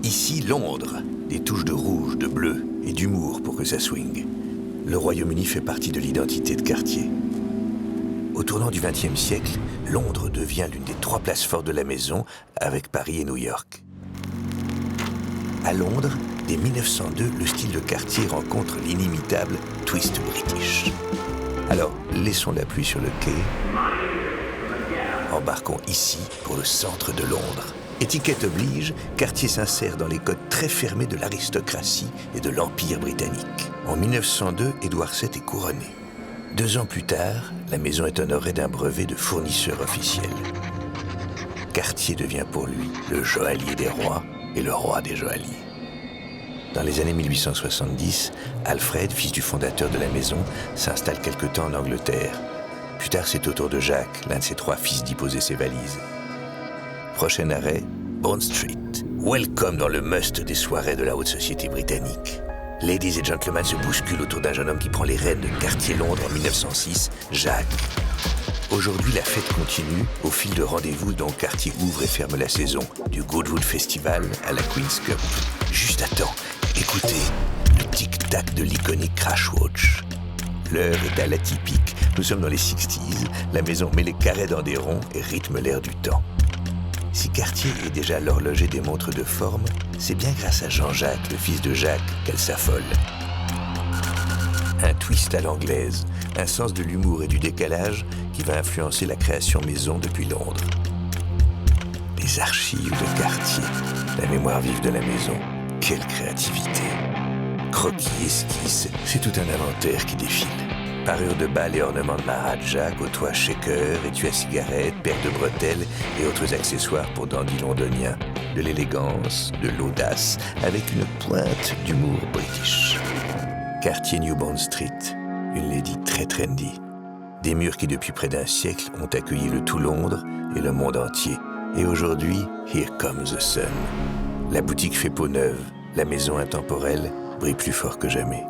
Ici, Londres. Des touches de rouge, de bleu et d'humour pour que ça swing. Le Royaume-Uni fait partie de l'identité de quartier. Au tournant du XXe siècle, Londres devient l'une des 3 places fortes de la maison, avec Paris et New York. À Londres, dès 1902, le style de quartier rencontre l'inimitable twist british. Alors, laissons la pluie sur le quai. Embarquons ici pour le centre de Londres. Étiquette oblige, quartier s'insère dans les codes très fermés de l'aristocratie et de l'Empire britannique. En 1902, Édouard VII est couronné. 2 ans plus tard, la maison est honorée d'un brevet de fournisseur officiel. Cartier devient pour lui le joaillier des rois et le roi des joailliers. Dans les années 1870, Alfred, fils du fondateur de la maison, s'installe quelque temps en Angleterre. Plus tard, c'est au tour de Jacques, l'un de ses 3 fils, d'y poser ses valises. Prochain arrêt, Bond Street. Welcome dans le must des soirées de la haute société britannique. Ladies et gentlemen se bousculent autour d'un jeune homme qui prend les rênes de Quartier Londres en 1906, Jacques. Aujourd'hui, la fête continue au fil de rendez-vous dont Cartier ouvre et ferme la saison, du Goodwood Festival à la Queen's Cup. Juste à temps, écoutez le tic-tac de l'iconique Crash Watch. L'heure est à l'atypique, nous sommes dans les 60s, la maison met les carrés dans des ronds et rythme l'air du temps. Si Cartier est déjà l'horloger des montres de forme, c'est bien grâce à Jean-Jacques, le fils de Jacques, qu'elle s'affole. Un twist à l'anglaise, un sens de l'humour et du décalage qui va influencer la création maison depuis Londres. Les archives de Cartier, la mémoire vive de la maison, quelle créativité! Croquis, esquisses, c'est tout un inventaire qui défile. Parures de bal et ornements de Maharaja, au toit shaker, étui à cigarette, paires de bretelles et autres accessoires pour dandy londoniens. De l'élégance, de l'audace, avec une pointe d'humour british. Quartier New Bond Street, une lady très trendy. Des murs qui depuis près d'un siècle ont accueilli le tout Londres et le monde entier. Et aujourd'hui, here comes the sun. La boutique fait peau neuve, la maison intemporelle brille plus fort que jamais.